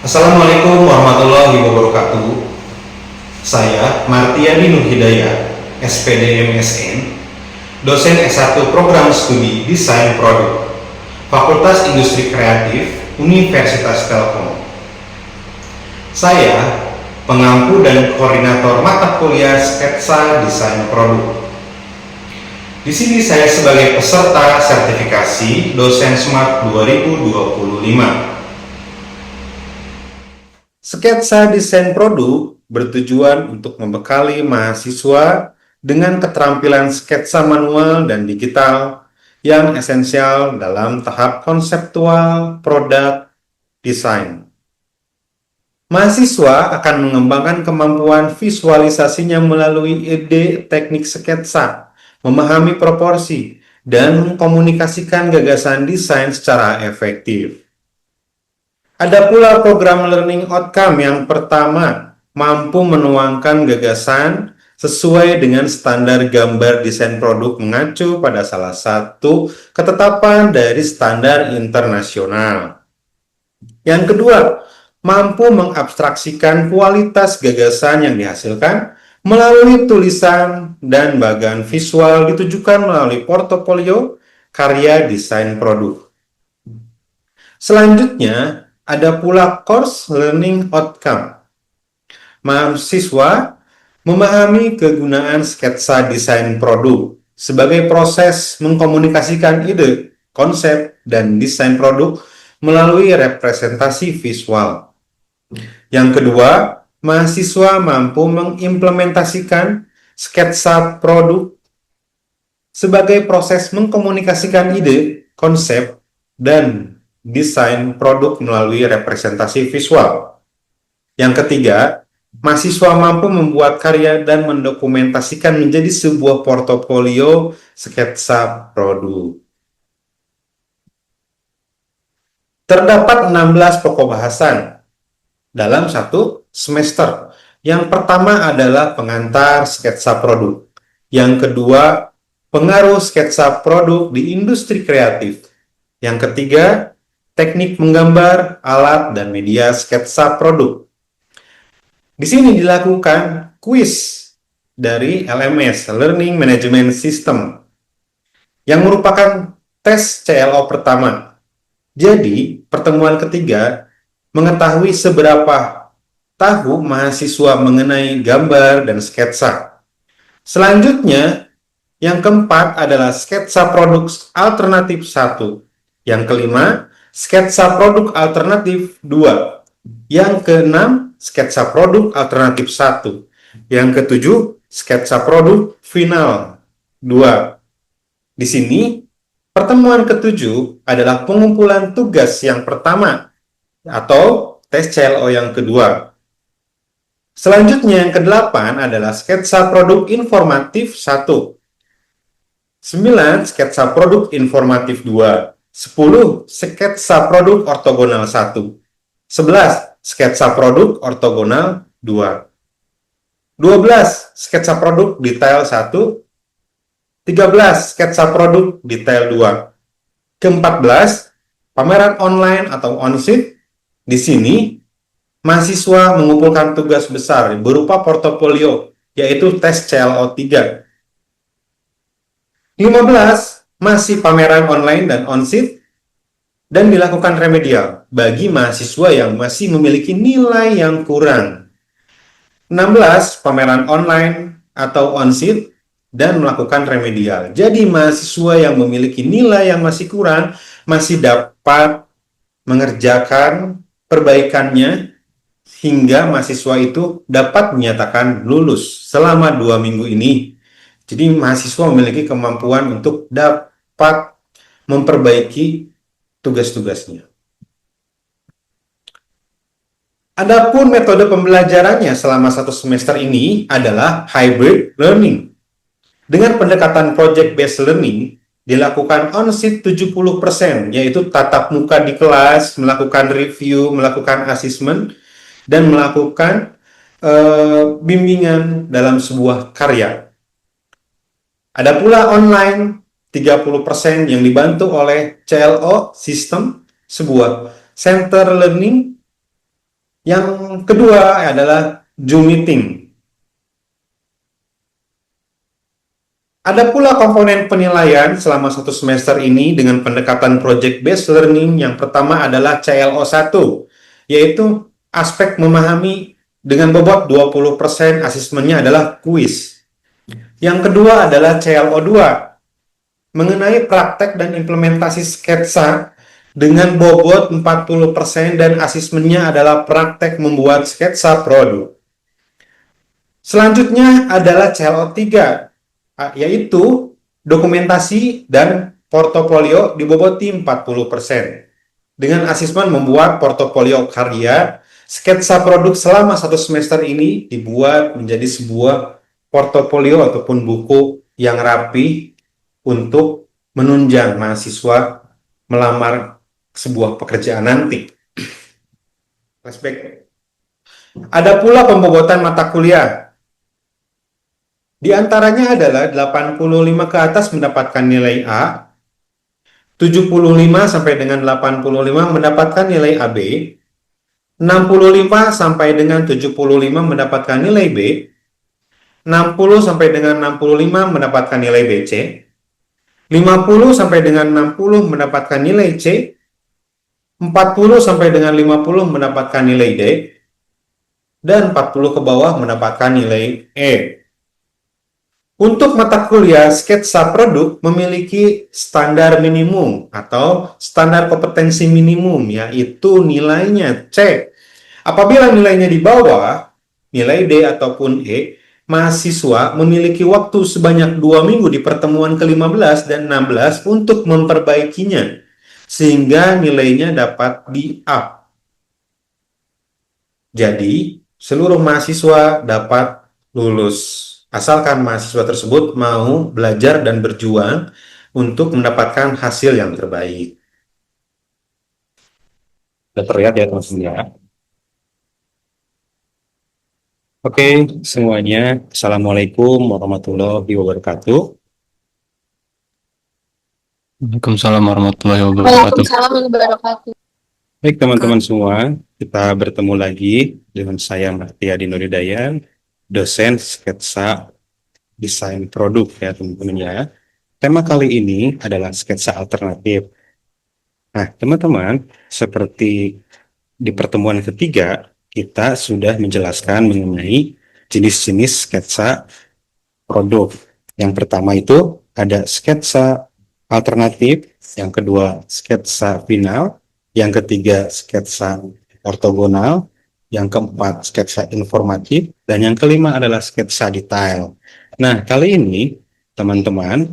Assalamualaikum warahmatullahi wabarakatuh. Saya Martiani Nur Hidayat, SPD MSN, dosen S1 Program Studi Desain Produk, Fakultas Industri Kreatif, Universitas Telkom. Saya pengampu dan koordinator mata kuliah sketsa desain produk. Di sini saya sebagai peserta sertifikasi dosen Smart 2025. Sketsa desain produk bertujuan untuk membekali mahasiswa dengan keterampilan sketsa manual dan digital yang esensial dalam tahap konseptual produk desain. Mahasiswa akan mengembangkan kemampuan visualisasinya melalui ide teknik sketsa, memahami proporsi, dan mengkomunikasikan gagasan desain secara efektif. Ada pula program learning outcome yang pertama, mampu menuangkan gagasan sesuai dengan standar gambar desain produk mengacu pada salah satu ketetapan dari standar internasional. Yang kedua, mampu mengabstraksikan kualitas gagasan yang dihasilkan melalui tulisan dan bagan visual ditujukan melalui portofolio karya desain produk. Selanjutnya, ada pula course learning outcome. Mahasiswa memahami kegunaan sketsa desain produk sebagai proses mengkomunikasikan ide, konsep, dan desain produk melalui representasi visual. Yang kedua, mahasiswa mampu mengimplementasikan sketsa produk sebagai proses mengkomunikasikan ide, konsep, dan desain produk melalui representasi visual. Yang ketiga, mahasiswa mampu membuat karya dan mendokumentasikan menjadi sebuah portofolio sketsa produk. Terdapat 16 pokok bahasan dalam satu semester. Yang pertama adalah pengantar sketsa produk. Yang kedua, pengaruh sketsa produk di industri kreatif. Yang ketiga, teknik menggambar, alat, dan media sketsa produk. Di sini dilakukan kuis dari LMS, Learning Management System, yang merupakan tes CLO pertama. Jadi, pertemuan ketiga mengetahui seberapa tahu mahasiswa mengenai gambar dan sketsa. Selanjutnya, yang keempat adalah sketsa produk alternatif 1. Yang kelima, sketsa produk alternatif 2. Yang keenam, sketsa produk alternatif 1. Yang ketujuh, sketsa produk final 2. Di sini, pertemuan ketujuh adalah pengumpulan tugas yang pertama atau tes CLO yang kedua. Selanjutnya, yang kedelapan adalah sketsa produk informatif 1. 9. Sketsa produk informatif 2. 10. Sketsa produk ortogonal 1. 11. Sketsa produk ortogonal 2. 12. Sketsa produk detail 1. 13. Sketsa produk detail 2. Ke-14. Pameran online atau on-site. Di sini, mahasiswa mengumpulkan tugas besar berupa portofolio, yaitu tes CLO 3. 15. Masih pameran online dan on-site, dan dilakukan remedial bagi mahasiswa yang masih memiliki nilai yang kurang. 16. Pameran online atau on-site dan melakukan remedial. Jadi mahasiswa yang memiliki nilai yang masih kurang masih dapat mengerjakan perbaikannya hingga mahasiswa itu dapat menyatakan lulus selama 2 minggu ini. Jadi mahasiswa memiliki kemampuan untuk dapat memperbaiki tugas-tugasnya. Adapun metode pembelajarannya selama 1 semester ini adalah hybrid learning. Dengan pendekatan project-based learning, dilakukan on-site 70%, yaitu tatap muka di kelas, melakukan review, melakukan assessment, dan melakukan bimbingan dalam sebuah karya. Ada pula online 30% yang dibantu oleh CLO System, sebuah center learning Yang kedua adalah Zoom meeting. Ada pula komponen penilaian selama satu semester ini dengan pendekatan Project Based Learning. Yang pertama adalah CLO1, yaitu aspek memahami dengan bobot 20%, asesmennya adalah kuis. Yang kedua adalah CLO2, mengenai praktek dan implementasi sketsa dengan bobot 40% dan asesmennya adalah praktek membuat sketsa produk. Selanjutnya adalah CLO3, yaitu dokumentasi dan portofolio diboboti 40%. Dengan asesmen membuat portofolio karya, sketsa produk selama satu semester ini dibuat menjadi sebuah portofolio ataupun buku yang rapi untuk menunjang mahasiswa melamar sebuah pekerjaan nanti. Flashback. Ada pula pembobotan mata kuliah. Di antaranya adalah 85 ke atas mendapatkan nilai A, 75 sampai dengan 85 mendapatkan nilai AB, 65 sampai dengan 75 mendapatkan nilai B, 60 sampai dengan 65 mendapatkan nilai BC, 50 sampai dengan 60 mendapatkan nilai C, 40 sampai dengan 50 mendapatkan nilai D, dan 40 ke bawah mendapatkan nilai E. Untuk mata kuliah sketsa produk memiliki standar minimum atau standar kompetensi minimum, yaitu nilainya C. Apabila nilainya di bawah nilai D ataupun E, mahasiswa memiliki waktu sebanyak 2 minggu di pertemuan ke-15 dan 16 untuk memperbaikinya, sehingga nilainya dapat di-up. Jadi, seluruh mahasiswa dapat lulus, asalkan mahasiswa tersebut mau belajar dan berjuang untuk mendapatkan hasil yang terbaik. Sudah terlihat ya teman-teman ya. Oke, semuanya. Assalamualaikum warahmatullahi wabarakatuh. Waalaikumsalam warahmatullahi wabarakatuh. Waalaikumsalam warahmatullahi wabarakatuh. Baik teman-teman semua, kita bertemu lagi dengan saya Martiadi Nuridayan, dosen sketsa desain produk ya teman-teman ya. Tema kali ini adalah sketsa alternatif. Nah teman-teman, seperti di pertemuan ketiga, kita sudah menjelaskan mengenai jenis-jenis sketsa produk. Yang pertama itu ada sketsa alternatif, yang kedua sketsa final, yang ketiga sketsa ortogonal, yang keempat sketsa informatif, dan yang kelima adalah sketsa detail. Nah, kali ini teman-teman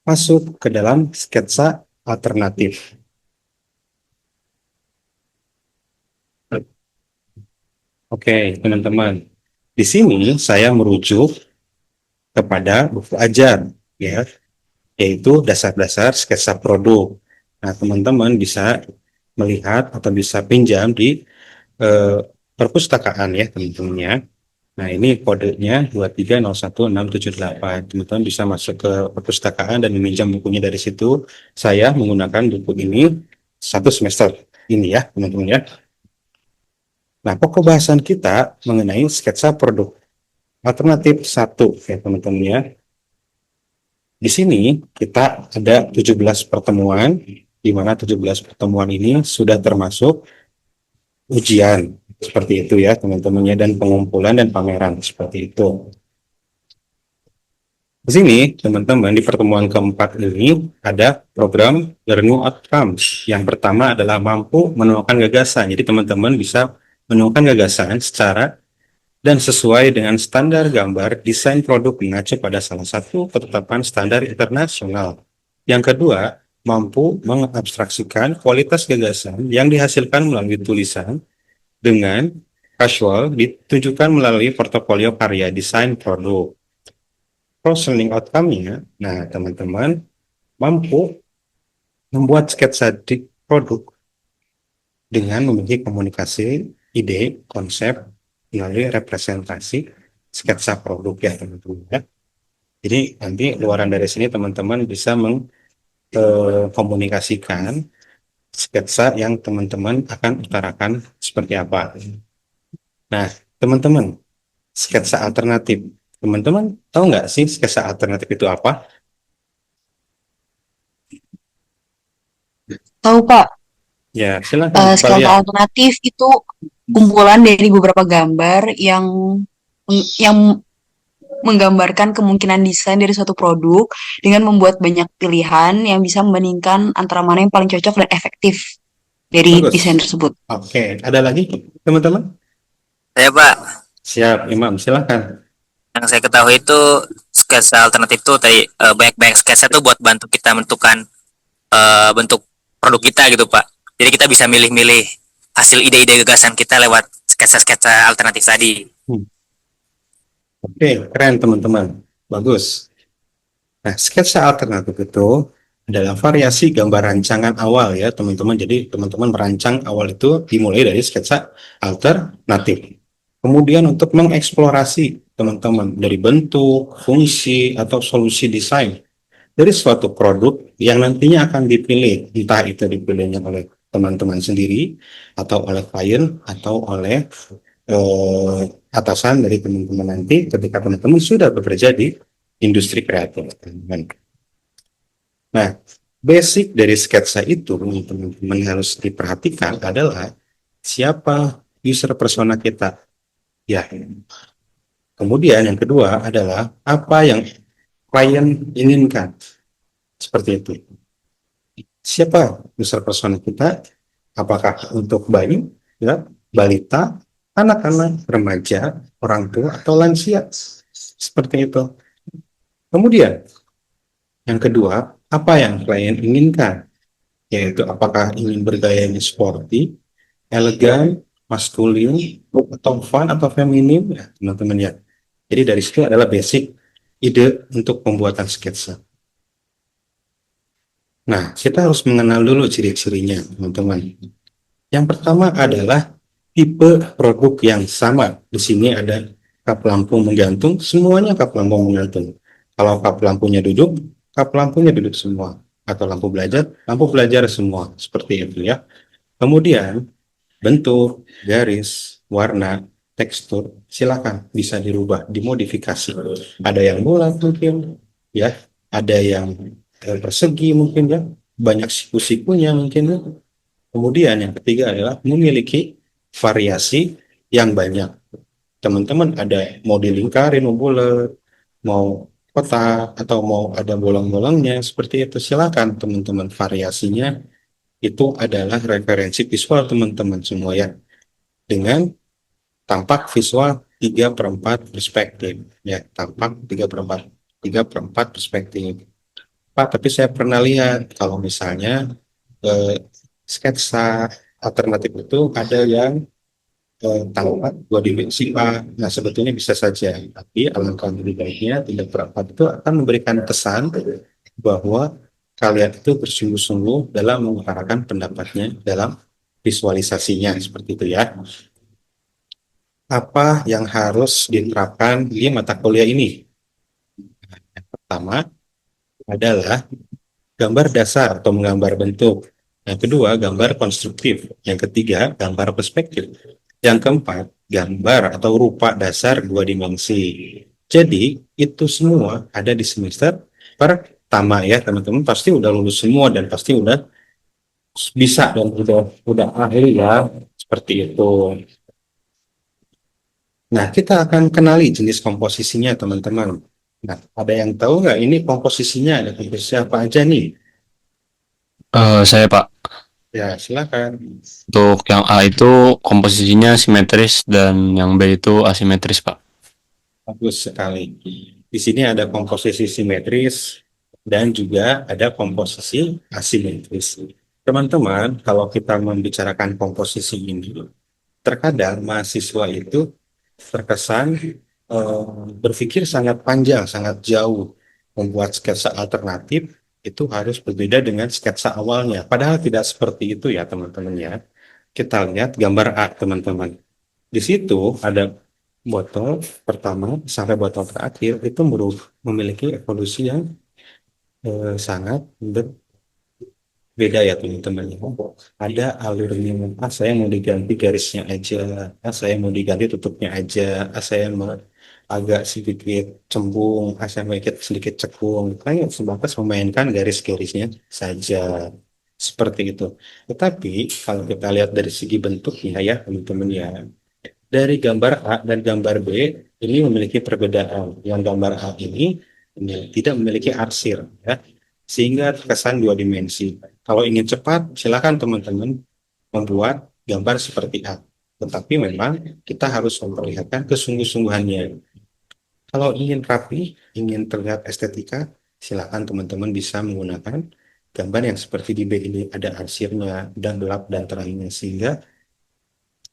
masuk ke dalam sketsa alternatif. Oke, teman-teman. Di sini saya merujuk kepada buku ajar, ya, yaitu dasar-dasar sketsa produk. Nah, teman-teman bisa melihat atau bisa pinjam di perpustakaan ya, teman-teman ya. Nah, ini kodenya 2301678. Teman-teman bisa masuk ke perpustakaan dan meminjam bukunya dari situ. Saya menggunakan buku ini satu semester ini ya, teman-teman ya. Nah, pokok bahasan kita mengenai sketsa produk alternatif 1 ya, teman-teman ya. Di sini kita ada 17 pertemuan, di mana 17 pertemuan ini sudah termasuk ujian. Seperti itu ya teman-teman ya, dan pengumpulan dan pameran seperti itu. Di sini teman-teman di pertemuan keempat ini ada program Learning Outcomes. Yang pertama adalah mampu menemukan gagasan. Jadi teman-teman bisa menemukan gagasan secara dan sesuai dengan standar gambar desain produk mengacu pada salah satu ketetapan standar internasional. Yang kedua, mampu mengabstraksikan kualitas gagasan yang dihasilkan melalui tulisan dengan casual ditunjukkan melalui portofolio karya desain produk. Cross learning outcome-nya, nah teman-teman mampu membuat sketsa di produk dengan memiliki komunikasi, ide, konsep melalui representasi sketsa produk ya teman-teman ya. Jadi nanti luaran dari sini teman-teman bisa mengkomunikasikan sketsa yang teman-teman akan utarakan seperti apa. Nah, teman-teman, sketsa alternatif. Teman-teman tahu nggak sih sketsa alternatif itu apa? Tahu Pak, Ya, silakan Pak sketsa lihat. alternatif itu kumpulan dari beberapa gambar yang menggambarkan kemungkinan desain dari suatu produk dengan membuat banyak pilihan yang bisa membandingkan antara mana yang paling cocok dan efektif dari desain Bagus. tersebut. Oke, ada lagi teman-teman? Saya Pak, Siap, Imam, silakan. yang saya ketahui itu sketsa alternatif itu tadi banyak-banyak sketsa itu buat bantu kita menentukan bentuk produk kita gitu Pak. Jadi kita bisa milih-milih hasil ide-ide gagasan kita lewat sketsa-sketsa alternatif tadi. Hmm. Oke, keren teman-teman. Bagus. Nah, sketsa alternatif itu adalah variasi gambar rancangan awal ya teman-teman. Jadi teman-teman merancang awal itu dimulai dari sketsa alternatif. Kemudian untuk mengeksplorasi teman-teman dari bentuk, fungsi, atau solusi desain dari suatu produk yang nantinya akan dipilih, entah itu dipilihnya oleh teman-teman sendiri, atau oleh klien, atau oleh eh, atasan dari teman-teman nanti ketika teman-teman sudah bekerja di industri kreatif, teman-teman. Nah, basic dari sketsa itu teman-teman harus diperhatikan adalah siapa user persona kita. Ya, kemudian yang kedua adalah apa yang klien inginkan. Seperti itu. Siapa user persona kita? Apakah untuk bayi, ya, balita, anak-anak, remaja, orang tua, atau lansia? Seperti itu. Kemudian, yang kedua, apa yang klien inginkan? Yaitu apakah ingin bergayanya sporty, elegan, maskulin, atau fun, atau feminim, ya, teman-teman ya. Jadi dari situ adalah basic ide untuk pembuatan sketsa. Nah, kita harus mengenal dulu ciri-cirinya, teman-teman. Yang pertama adalah tipe produk yang sama. Di sini ada kap lampu menggantung, semuanya kap lampu menggantung. Kalau kap lampunya duduk, kap lampunya duduk semua. Atau lampu belajar semua. Seperti itu ya. Kemudian, bentuk, garis, warna, tekstur, silakan bisa dirubah, dimodifikasi. Ada yang bulat mungkin, ya. Ada yang persegi mungkin ya. Banyak siku-sikunya mungkin ya. Kemudian yang ketiga adalah memiliki variasi yang banyak. Teman-teman ada mau dilingkarin, mau bulat, mau kotak, atau mau ada bolong-bolongnya, seperti itu. Silakan teman-teman, variasinya itu adalah referensi visual teman-teman semua ya. Dengan tampak visual 3/4 perspektif. Ya, tampak 3/4 perspektif. Pak, tapi saya pernah lihat kalau misalnya sketsa alternatif itu ada yang tampak 2 dimensi Pak. Nah sebetulnya bisa saja, tapi alangkah lebih baiknya 3/4 itu akan memberikan kesan bahwa kalian itu bersungguh-sungguh dalam mengutarakan pendapatnya dalam visualisasinya seperti itu ya. Apa yang harus diterapkan di mata kuliah ini? Yang pertama adalah gambar dasar atau menggambar bentuk. Yang kedua, gambar konstruktif. Yang ketiga, gambar perspektif. Yang keempat, gambar atau rupa dasar 2 dimensi. Jadi, itu semua ada di semester pertama ya, teman-teman. Pasti udah lulus semua dan pasti udah bisa dan udah ahli ya. Seperti itu. Nah, kita akan kenali jenis komposisinya, teman-teman. Nah, ada yang tahu nggak ini komposisinya? Ada komposisi apa aja nih? Saya Pak, Ya, silakan. untuk yang A itu komposisinya simetris dan yang B itu asimetris Pak. Bagus sekali. Di sini ada komposisi simetris dan juga ada komposisi asimetris. Teman-teman, kalau kita membicarakan komposisi ini, terkadang mahasiswa itu terkesan berpikir sangat panjang, sangat jauh. Membuat sketsa alternatif itu harus berbeda dengan sketsa awalnya. Padahal tidak seperti itu ya teman-teman ya. Kita lihat gambar A teman-teman. Di situ ada botol pertama sampai botol terakhir itu memiliki evolusi yang sangat beda ya teman-teman. Ada alurnya, saya mau diganti garisnya aja, saya mau diganti tutupnya aja, saya mau agak sedikit cembung, saya mau sedikit cekung, hanya sebatas memainkan garis-garisnya saja. Seperti itu. Tetapi kalau kita lihat dari segi bentuknya ya teman-teman ya, dari gambar A dan gambar B ini memiliki perbedaan. Yang gambar A ini tidak memiliki arsir, ya, sehingga terkesan dua dimensi. Kalau ingin cepat, silakan teman-teman membuat gambar seperti A. Tetapi memang kita harus memperlihatkan kesungguh-sungguhannya. Kalau ingin rapi, ingin terlihat estetika, silakan teman-teman bisa menggunakan gambar yang seperti di B ini, ada arsirnya dan gelap dan terangnya, sehingga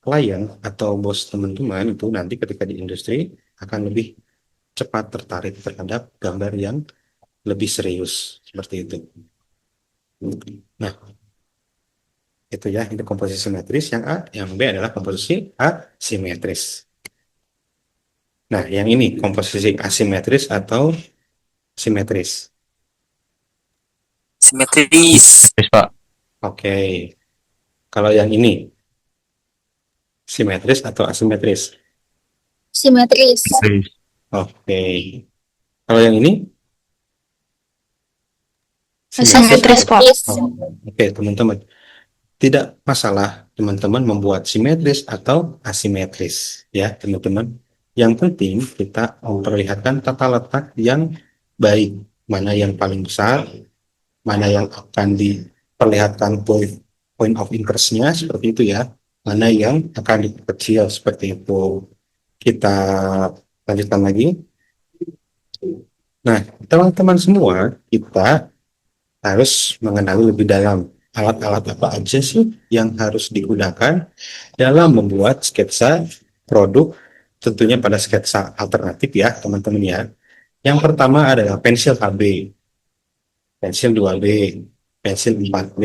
klien atau bos teman-teman itu nanti ketika di industri akan lebih cepat tertarik terhadap gambar yang lebih serius seperti itu. Nah, itu ya, itu komposisi simetris yang A, yang B adalah komposisi asimetris. Nah, yang ini komposisi asimetris atau simetris. Simetris. Terus Pak. Oke. Kalau yang ini simetris atau asimetris? Simetris. Simetris. Oke. Kalau yang ini Simetris, Pak. Oh, oke, teman-teman. Tidak masalah teman-teman membuat simetris atau asimetris, ya teman-teman. Yang penting kita memperlihatkan tata letak yang baik, mana yang paling besar, mana yang akan diperlihatkan point of interest-nya seperti itu ya, mana yang akan diperkecil seperti itu. Kita lanjutkan lagi. Nah, teman-teman semua, kita harus mengenali lebih dalam alat-alat apa aja sih yang harus digunakan dalam membuat sketsa produk, tentunya pada sketsa alternatif ya teman-teman ya. Yang pertama adalah pensil HB, pensil 2B, pensil 4B,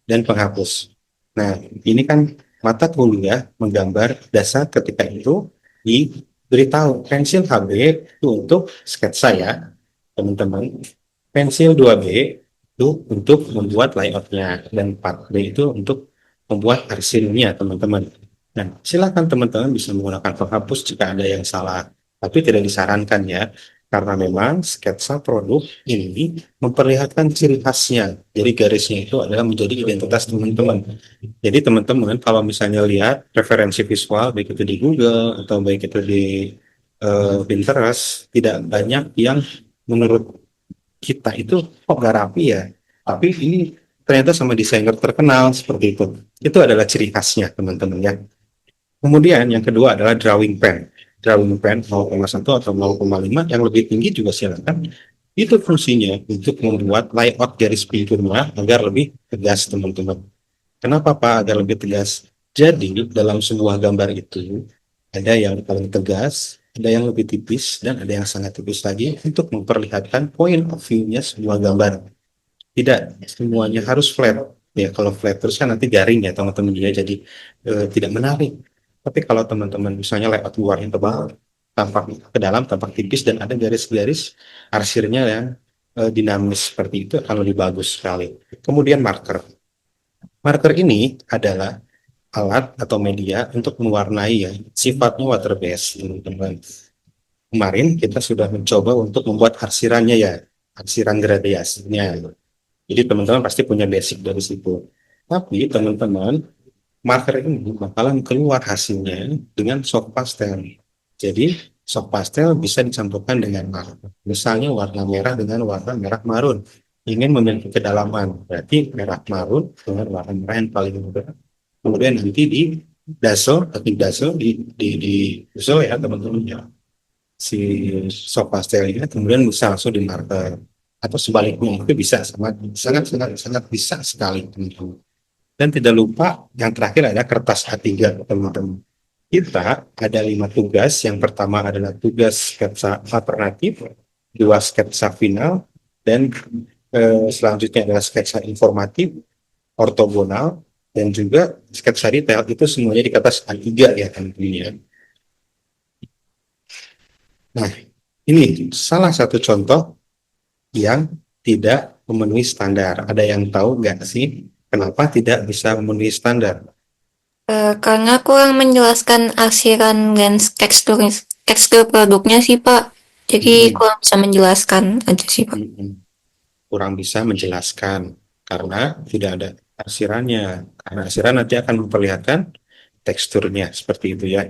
dan penghapus. Nah, ini kan mata kuliah menggambar dasar ketika itu diberitahu pensil HB itu untuk sketsa ya teman-teman. Pensil 2B itu untuk membuat layoutnya, dan 4B itu untuk membuat arsilnya teman-teman. Nah, silakan teman-teman bisa menggunakan penghapus jika ada yang salah, tapi tidak disarankan ya, karena memang sketsa produk ini memperlihatkan ciri khasnya. Jadi garisnya itu adalah menjadi identitas teman-teman. Jadi teman-teman kalau misalnya lihat referensi visual, baik itu di Google atau baik itu di Pinterest, tidak banyak yang menurut kita itu kok gak rapi ya, tapi ini ternyata sama desainer terkenal seperti itu. Itu adalah ciri khasnya teman-teman ya. Kemudian yang kedua adalah drawing pen. Drawing pen 0,1 atau 0,5 yang lebih tinggi juga silakan. Itu fungsinya untuk membuat layout garis pinggirnya agar lebih tegas teman-teman. Kenapa Pak agar lebih tegas? Jadi dalam sebuah gambar itu ada yang paling tegas, ada yang lebih tipis, dan ada yang sangat tipis lagi untuk memperlihatkan point of view-nya sebuah gambar. Tidak semuanya harus flat. Ya, kalau flat terus kan nanti garing ya teman-teman ya, jadi tidak menarik. Tapi kalau teman-teman misalnya layout luarnya tebal, tampak ke dalam, tampak tipis, dan ada garis-garis arsirnya yang dinamis seperti itu akan lebih bagus sekali. Kemudian marker. Marker ini adalah alat atau media untuk mewarnai ya, sifatnya water based teman-teman. Kemarin kita sudah mencoba untuk membuat arsirannya ya, arsiran gradasinya. Jadi teman-teman pasti punya basic dari situ. Tapi teman-teman, marker ini bakalan keluar hasilnya dengan soft pastel. Jadi soft pastel bisa dicampurkan dengan marker. Misalnya warna merah dengan warna merah marun. Ingin memiliki kedalaman, berarti merah marun dengan warna merah yang paling mudah. Kemudian nanti di di dasel ya teman-teman ya, si soft pastelnya kemudian bisa langsung di marker, atau sebaliknya itu bisa sangat bisa sekali teman-teman. Dan tidak lupa yang terakhir ada kertas A3 teman-teman. Kita ada 5 tugas. Yang pertama adalah tugas sketsa alternatif, 2 sketsa final, dan selanjutnya adalah sketsa informatif, ortogonal, dan juga sketsa detail. Itu semuanya di kertas A3 ya teman-teman. Nah, ini salah satu contoh yang tidak memenuhi standar. Ada yang tahu nggak sih kenapa tidak bisa memenuhi standar? Karena kurang menjelaskan arsiran dan tekstur produknya sih Pak. Jadi Mm-mm, kurang bisa menjelaskan aja sih Pak. mm-mm. Kurang bisa menjelaskan karena tidak ada arsirannya. Karena arsiran nanti akan memperlihatkan teksturnya seperti itu ya.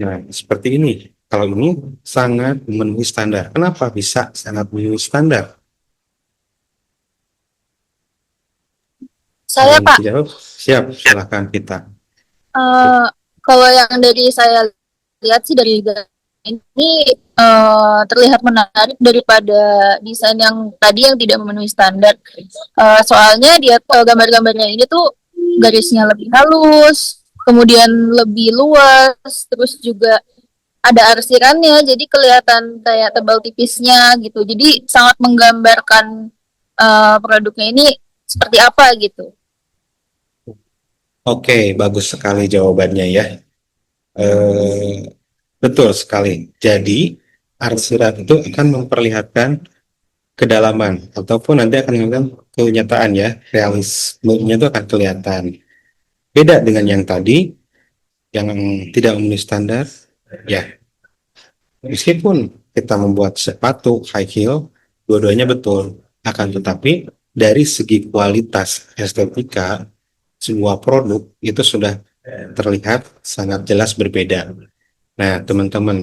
Nah, seperti ini. Kalau ini sangat memenuhi standar. Kenapa bisa sangat memenuhi standar? Ada Saya yang Pak, bisa jawab? Siap, silahkan kita. eh, kalau yang dari saya lihat sih dari desain ini terlihat menarik daripada desain yang tadi yang tidak memenuhi standar. Soalnya dia gambar-gambarnya ini tuh garisnya lebih halus, kemudian lebih luas, terus juga ada arsirannya, jadi kelihatan kayak tebal tipisnya gitu. Jadi sangat menggambarkan produknya ini seperti apa gitu. Oke, bagus sekali jawabannya ya. Eh, betul sekali. Jadi, arsiran itu akan memperlihatkan kedalaman ataupun nanti akan menunjukkan kenyataan ya, realismenya itu akan kelihatan. Beda dengan yang tadi yang tidak memenuhi standar, ya. Meskipun kita membuat sepatu high heel, dua-duanya betul. Akan tetapi dari segi kualitas estetika sebuah produk itu sudah terlihat sangat jelas berbeda. Nah, teman-teman,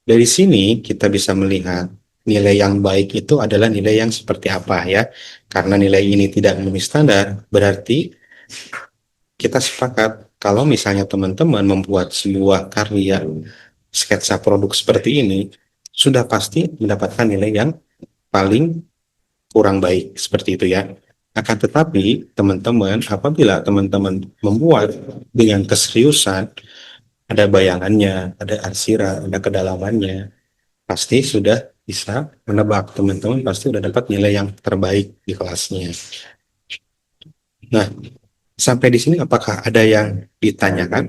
dari sini kita bisa melihat nilai yang baik itu adalah nilai yang seperti apa ya. Karena nilai ini tidak memenuhi standar, berarti kita sepakat kalau misalnya teman-teman membuat sebuah karya sketsa produk seperti ini, sudah pasti mendapatkan nilai yang paling kurang baik seperti itu ya. Akan tetapi teman-teman, apabila teman-teman membuat dengan keseriusan, ada bayangannya, ada arsiran, ada kedalamannya, pasti sudah bisa menebak teman-teman pasti sudah dapat nilai yang terbaik di kelasnya. Nah, sampai di sini apakah ada yang ditanyakan?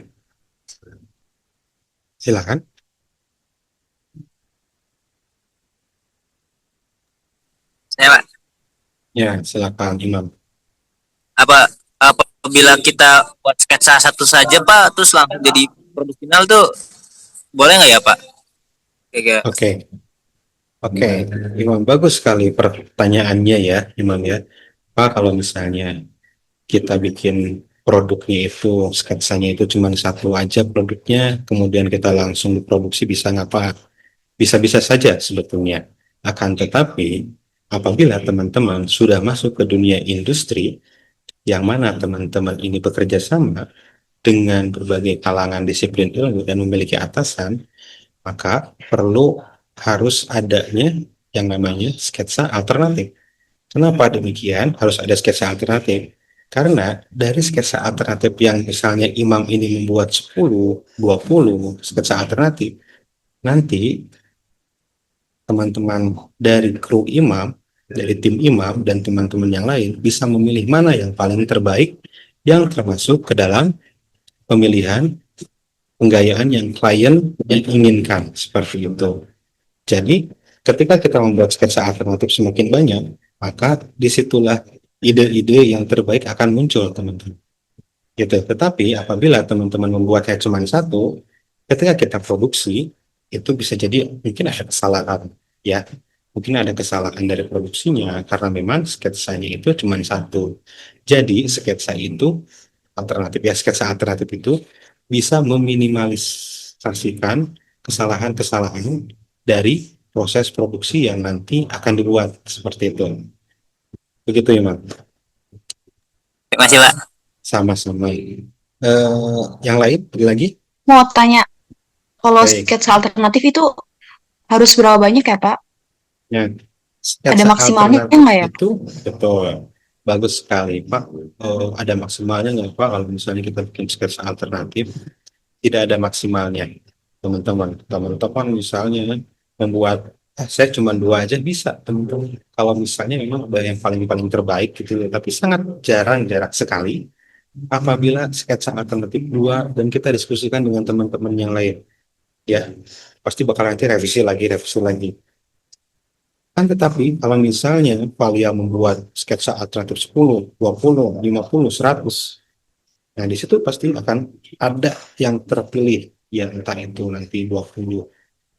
Silakan. Saya Pak, Ya, silakan Imam. apa apabila kita buat sketsa satu saja Pak, terus langsung jadi produk final tuh boleh nggak ya Pak? Kayak Oke, oke, Imam, bagus sekali pertanyaannya ya, Imam ya. Pak, kalau misalnya kita bikin produknya itu, sketsanya itu cuma satu aja produknya, kemudian kita langsung diproduksi bisa ngapa? Bisa-bisa saja sebetulnya. Akan tetapi, apabila teman-teman sudah masuk ke dunia industri, yang mana teman-teman ini bekerja sama dengan berbagai kalangan disiplin ilmu dan memiliki atasan, maka perlu harus adanya yang namanya sketsa alternatif. Kenapa demikian? Harus ada sketsa alternatif. Karena dari sketsa alternatif yang misalnya Imam ini membuat 10, 20 sketsa alternatif, nanti teman-teman dari kru Imam, dari tim Imam dan teman-teman yang lain bisa memilih mana yang paling terbaik yang termasuk ke dalam pemilihan penggayaan yang klien yang inginkan seperti itu. Jadi ketika kita membuat sketsa alternatif semakin banyak, maka disitulah ide-ide yang terbaik akan muncul teman-teman. Gitu. Tetapi apabila teman-teman membuatnya cuma satu, ketika kita produksi itu bisa jadi mungkin ada kesalahan ya, mungkin ada kesalahan dari produksinya karena memang sketsanya itu cuma satu. Jadi sketsa itu alternatif ya, sketsa alternatif itu bisa meminimalisasikan kesalahan-kesalahan dari proses produksi yang nanti akan dibuat seperti itu. Begitu ya, Mak? masih Pak. Sama-sama. Yang lain ada lagi? Mau tanya, kalau Baik. sketsa alternatif itu harus berapa banyak ya, Pak? Ya, Ada sketsa maksimalnya alternatif nggak ya? itu betul. Bagus sekali, Pak. Ada maksimalnya nggak, Pak? Kalau misalnya kita bikin sketsa alternatif, tidak ada maksimalnya, teman-teman. Teman-teman misalnya membuat, saya cuma dua aja bisa, teman-teman. Kalau misalnya memang ada yang paling-paling terbaik gitu, ya. Tapi sangat jarang sekali apabila sketsa alternatif dua dan kita diskusikan dengan teman-teman yang lain. Ya, pasti bakal nanti revisi lagi, revisi lagi. Kan tetapi kalau misalnya Valia membuat sketsa alternatif 10, 20, 50, 100, nah di situ pasti akan ada yang terpilih, ya entah itu nanti 20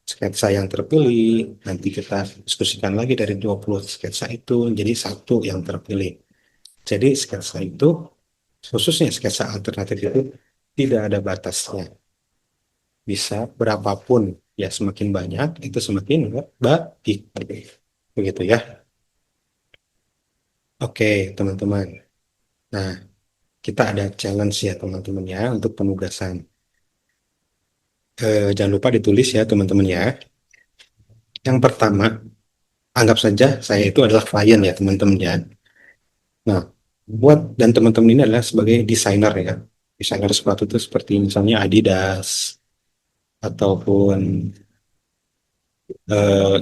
sketsa yang terpilih, nanti kita diskusikan lagi dari 20 sketsa itu jadi satu yang terpilih. Jadi sketsa itu, khususnya sketsa alternatif itu tidak ada batasnya. Bisa berapapun, ya semakin banyak itu semakin baik. Begitu ya. Oke, teman-teman. Nah, kita ada challenge ya teman-teman ya untuk penugasan. Jangan lupa ditulis ya teman-teman ya. Yang pertama, anggap saja saya itu adalah klien ya teman-teman ya. Nah, dan teman-teman ini adalah sebagai desainer ya. Desainer sepatu itu seperti misalnya Adidas ataupun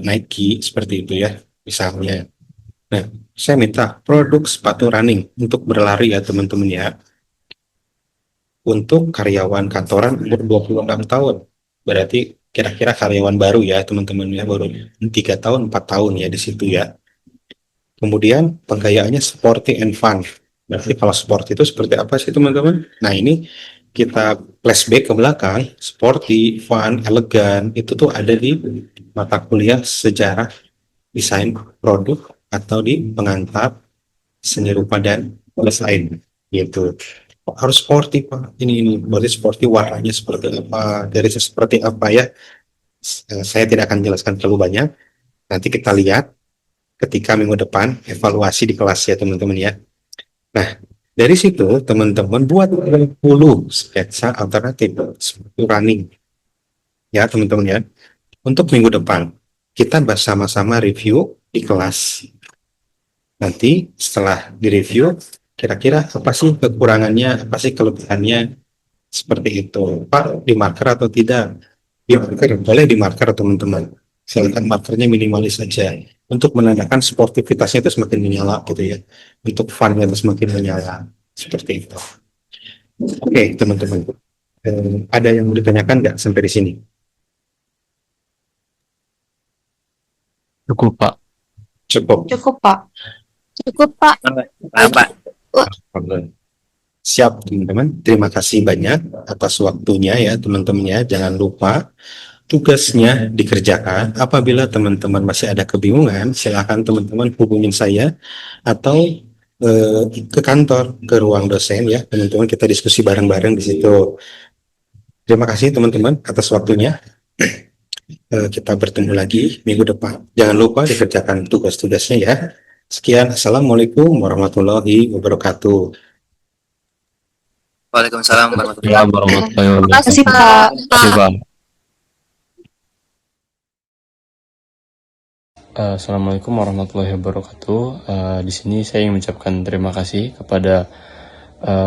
Nike seperti itu ya, misalnya. Nah, saya minta produk sepatu running untuk berlari ya teman-teman ya. Untuk karyawan kantoran umur 26 tahun. Berarti kira-kira karyawan baru ya teman-teman ya, baru 3 tahun, 4 tahun ya di situ ya. Kemudian penggayaannya sporty and fun. Berarti kalau sport itu seperti apa sih teman-teman? Nah ini kita flashback ke belakang, sporty, fun, elegan, itu tuh ada di mata kuliah sejarah desain produk atau di pengantar seni rupa dan desain gitu. Harus sporty Pak. Ini berarti sporty, warnanya seperti apa, garisnya seperti apa ya. Saya tidak akan jelaskan terlalu banyak. Nanti kita lihat ketika minggu depan evaluasi di kelas ya teman-teman ya. Nah, dari situ teman-teman buat 20 sketsa alternatif seperti running ya teman-teman ya. Untuk minggu depan kita bersama-sama review di kelas. Nanti setelah direview kira-kira apa sih kekurangannya, apa sih kelebihannya, seperti itu. Pak, di marker atau tidak? Di marker, boleh di marker teman-teman. Silakan markernya minimalis saja. Untuk menandakan sportivitasnya itu semakin menyala gitu ya. Untuk fun-nya itu semakin menyala. Seperti itu. Oke, teman-teman. Ada yang mau ditanyakan nggak sampai di sini? Cukup, Pak. Cukup. Cukup, Pak. Cukup, Pak. Paham, Pak? Siap, teman-teman. Terima kasih banyak atas waktunya ya, teman-teman ya. Jangan lupa tugasnya dikerjakan. Apabila teman-teman masih ada kebingungan, silakan teman-teman hubungin saya atau ke kantor, ke ruang dosen ya. Teman-teman kita diskusi bareng-bareng di situ. Terima kasih teman-teman atas waktunya. Kita bertemu lagi minggu depan. Jangan lupa dikerjakan tugas-tugasnya ya. Sekian, Assalamualaikum warahmatullahi wabarakatuh. Waalaikumsalam warahmatullahi Ya, warahmatullahi Terima wabarakatuh. kasih, Pak. Terima kasih, Pak. Assalamualaikum warahmatullahi wabarakatuh. Di sini saya ingin mengucapkan terima kasih kepada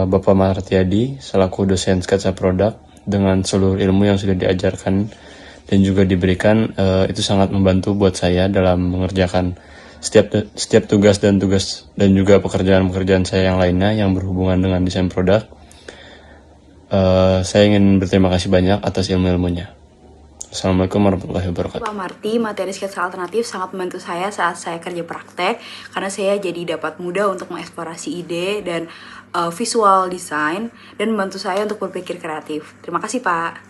Bapak Martiadi selaku dosen sketsa produk dengan seluruh ilmu yang sudah diajarkan dan juga diberikan. Itu sangat membantu buat saya dalam mengerjakan setiap tugas dan juga pekerjaan-pekerjaan saya yang lainnya yang berhubungan dengan desain produk. Saya ingin berterima kasih banyak atas ilmu-ilmunya. Assalamualaikum warahmatullahi wabarakatuh. Pak Marti, materi sketsa alternatif sangat membantu saya saat saya kerja praktek karena saya jadi dapat mudah untuk mengeksplorasi ide dan visual design dan membantu saya untuk berpikir kreatif. Terima kasih, Pak.